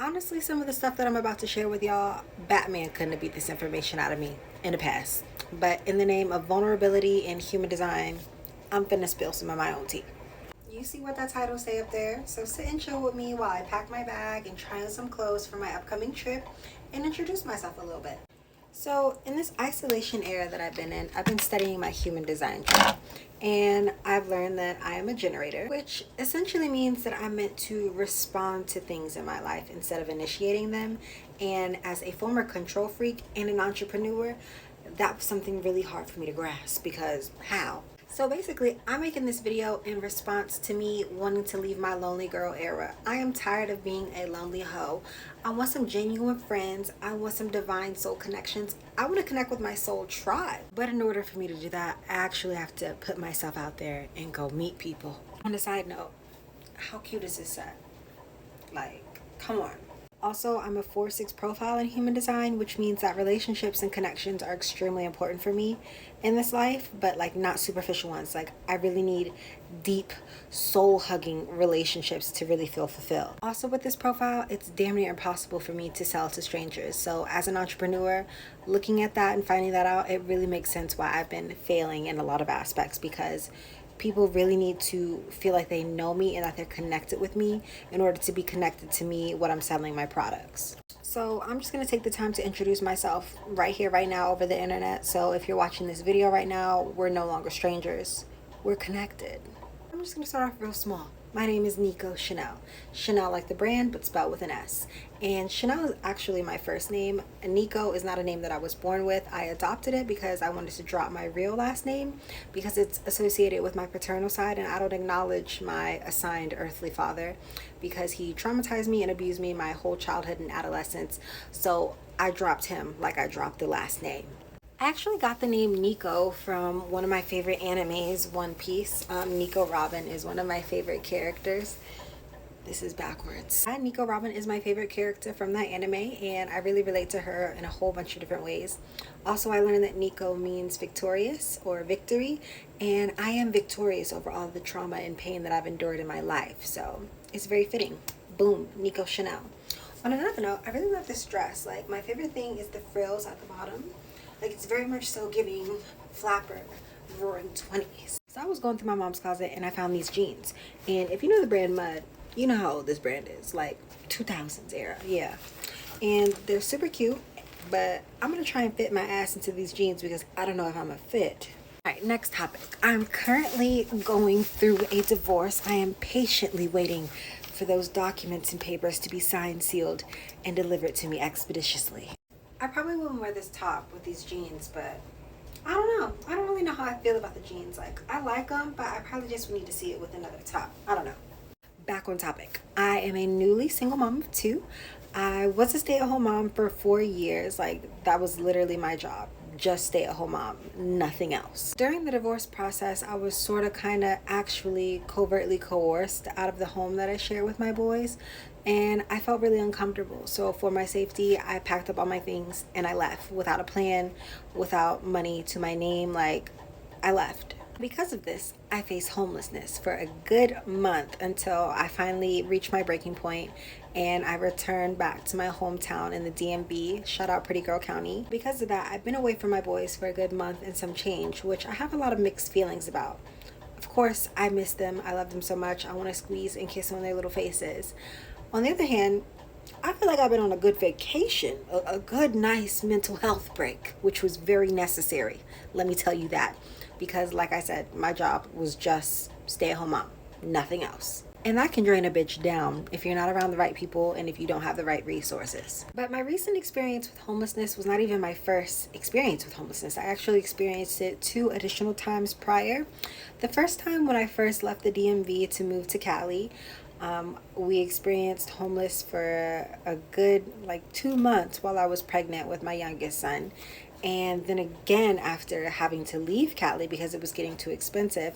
Honestly, some of the stuff that I'm about to share with y'all, Batman couldn't have beat this information out of me in the past. But in the name of vulnerability and human design, I'm finna spill some of my own tea. You see what that title say up there? So sit and chill with me while I pack my bag and try on some clothes for my upcoming trip and introduce myself a little bit. So in this isolation era that I've been in, I've been studying my human design chart. And I've learned that I am a generator, which essentially means that I'm meant to respond to things in my life instead of initiating them. And as a former control freak and an entrepreneur, that was something really hard for me to grasp because how? So basically, I'm making this video in response to me wanting to leave my lonely girl era. I am tired of being a lonely hoe. I want some genuine friends. I want some divine soul connections. I want to connect with my soul tribe. But in order for me to do that, I actually have to put myself out there and go meet people. On a side note, how cute is this set? Like, come on. Also, I'm a 4/6 profile in human design, which means that relationships and connections are extremely important for me in this life, but like not superficial ones. Like I really need deep, soul-hugging relationships to really feel fulfilled. Also with this profile, it's damn near impossible for me to sell to strangers. So as an entrepreneur, looking at that and finding that out, it really makes sense why I've been failing in a lot of aspects because people really need to feel like they know me and that they're connected with me in order to be connected to me when I'm selling my products. So I'm just going to take the time to introduce myself right here, right now over the internet. So if you're watching this video right now, we're no longer strangers. We're connected. I'm just going to start off real small. My name is Nico Chanel. Chanel like the brand, but spelled with an S. And Chanel is actually my first name. Nico is not a name that I was born with. I adopted it because I wanted to drop my real last name because it's associated with my paternal side and I don't acknowledge my assigned earthly father because he traumatized me and abused me my whole childhood and adolescence. So I dropped him like I dropped the last name. I actually got the name Nico from one of my favorite animes, One Piece. Nico Robin is one of my favorite characters. This is backwards. Nico Robin is my favorite character from that anime and I really relate to her in a whole bunch of different ways. Also, I learned that Nico means victorious or victory, and I am victorious over all the trauma and pain that I've endured in my life. So it's very fitting. Boom, Nico Chanel. On another note, I really love this dress. Like my favorite thing is the frills at the bottom. Like it's very much so giving flapper roaring 20s. So I was going through my mom's closet and I found these jeans. And if you know the brand Mud, you know how old this brand is, like 2000s era, yeah. And they're super cute, but I'm gonna try and fit my ass into these jeans because I don't know if I'm a fit. All right, next topic. I'm currently going through a divorce. I am patiently waiting for those documents and papers to be signed, sealed, and delivered to me expeditiously. I probably wouldn't wear this top with these jeans, but I don't know. I don't really know how I feel about the jeans. Like, I like them, but I probably just need to see it with another top. I don't know. Back on topic. I am a newly single mom of two. I was a stay-at-home mom for 4 years. Like, that was literally my job. Just stay-at-home mom, nothing else. During the divorce process, I was sort of kind of actually covertly coerced out of the home that I shared with my boys. And I felt really uncomfortable. So for my safety, I packed up all my things and I left without a plan, without money to my name. Like, I left. Because of this, I faced homelessness for a good month until I finally reached my breaking point and I returned back to my hometown in the DMV. Shout out Pretty Girl County. Because of that, I've been away from my boys for a good month and some change, which I have a lot of mixed feelings about. Of course, I miss them. I love them so much. I want to squeeze and kiss on their little faces. On the other hand, I feel like I've been on a good vacation, a good, nice mental health break, which was very necessary. Let me tell you that. Because like I said, my job was just stay-at-home mom, nothing else. And that can drain a bitch down if you're not around the right people and if you don't have the right resources. But my recent experience with homelessness was not even my first experience with homelessness. I actually experienced it 2 additional times prior. The first time when I first left the DMV to move to Cali, we experienced homeless for a good 2 months while I was pregnant with my youngest son. And then again, after having to leave Cali because it was getting too expensive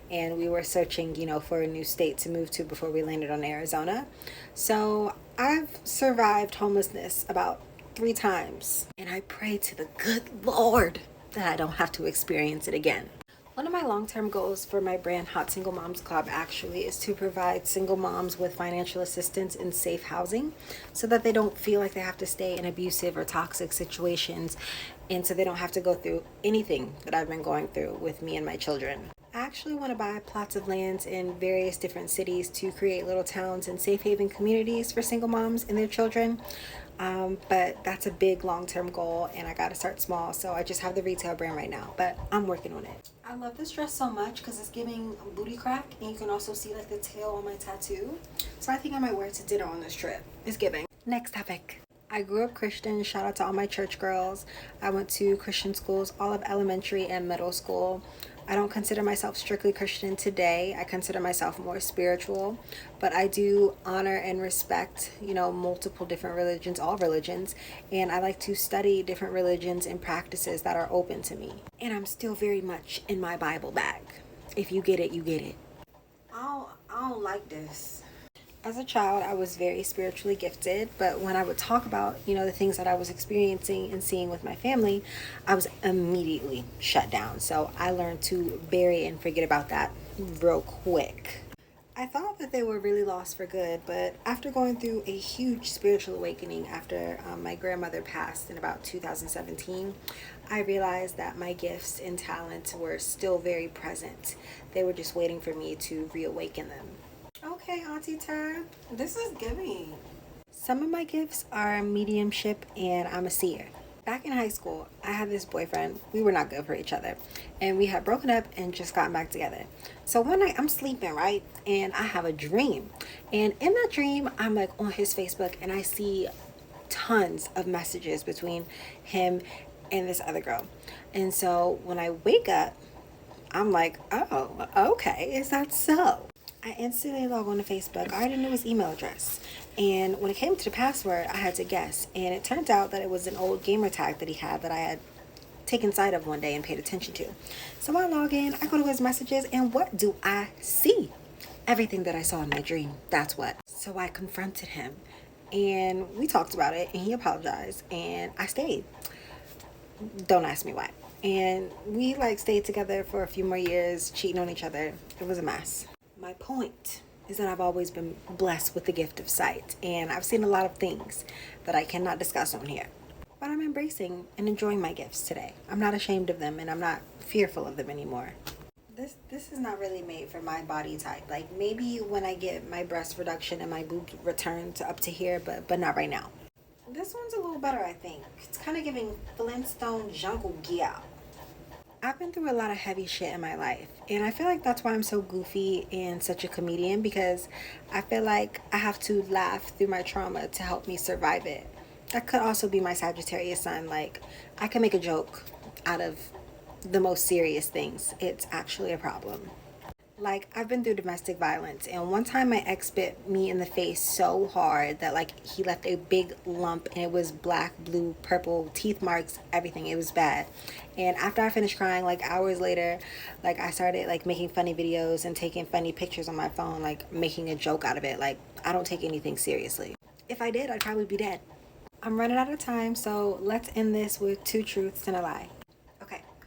and we were searching, for a new state to move to before we landed on Arizona. So I've survived homelessness about 3 times. And I pray to the good Lord that I don't have to experience it again. One of my long-term goals for my brand Hot Single Moms Club actually is to provide single moms with financial assistance and safe housing so that they don't feel like they have to stay in abusive or toxic situations, and so they don't have to go through anything that I've been going through with me and my children. I actually want to buy plots of lands in various different cities to create little towns and safe haven communities for single moms and their children. But that's a big long-term goal, and I got to start small. So I just have the retail brand right now, but I'm working on it. I love this dress so much because it's giving booty crack, and you can also see like the tail on my tattoo. So I think I might wear it to dinner on this trip. It's giving. Next topic. I grew up Christian. Shout out to all my church girls. I went to Christian schools all of elementary and middle school. I don't consider myself strictly Christian today. I consider myself more spiritual, but I do honor and respect, multiple different religions, all religions, and I like to study different religions and practices that are open to me. And I'm still very much in my Bible bag. If you get it, you get it. I don't like this. As a child, I was very spiritually gifted, but when I would talk about, the things that I was experiencing and seeing with my family, I was immediately shut down. So I learned to bury and forget about that real quick. I thought that they were really lost for good, but after going through a huge spiritual awakening after my grandmother passed in about 2017, I realized that my gifts and talents were still very present. They were just waiting for me to reawaken them. Okay, Auntie Tara, this is giving. Some of my gifts are mediumship, and I'm a seer. Back in high school, I had this boyfriend. We were not good for each other, and we had broken up and just gotten back together. So one night I'm sleeping, right? And I have a dream. And in that dream, I'm like on his Facebook, and I see tons of messages between him and this other girl. And so when I wake up, I'm like, oh, okay, is that so? I instantly log on to Facebook. I already knew his email address. And when it came to the password, I had to guess. And it turned out that it was an old gamer tag that he had that I had taken sight of one day and paid attention to. So I log in, I go to his messages, and what do I see? Everything that I saw in my dream. That's what. So I confronted him. And we talked about it, and he apologized, and I stayed. Don't ask me why. And we stayed together for a few more years, cheating on each other. It was a mess. My point is that I've always been blessed with the gift of sight, and I've seen a lot of things that I cannot discuss on here. But I'm embracing and enjoying my gifts today. I'm not ashamed of them, and I'm not fearful of them anymore. This is not really made for my body type. Maybe when I get my breast reduction and my boobs return to up to here, but not right now. This one's a little better, I think. It's kind of giving Flintstone jungle gear. I've been through a lot of heavy shit in my life, and I feel like that's why I'm so goofy and such a comedian, because I feel like I have to laugh through my trauma to help me survive it. That could also be my Sagittarius sun. I can make a joke out of the most serious things. It's actually a problem. I've been through domestic violence, and one time my ex bit me in the face so hard that he left a big lump, and it was black, blue, purple, teeth marks, everything. It was bad. And after I finished crying, hours later, I started making funny videos and taking funny pictures on my phone, making a joke out of it. I don't take anything seriously. If I did, I'd probably be dead. I'm running out of time, so let's end this with 2 truths and a lie.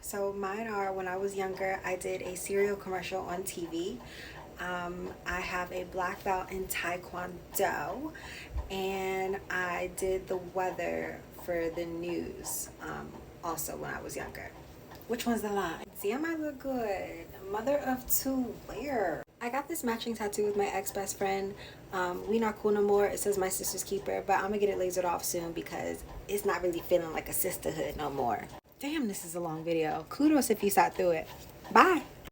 So mine are, when I was younger, I did a cereal commercial on TV. I have a black belt in Taekwondo, and I did the weather for the news also when I was younger. Which one's the lie? Damn, I look good. Mother of 2, where? I got this matching tattoo with my ex-best friend. We not cool no more. It says my sister's keeper, but I'm gonna get it lasered off soon because it's not really feeling like a sisterhood no more. Damn, this is a long video. Kudos if you sat through it. Bye.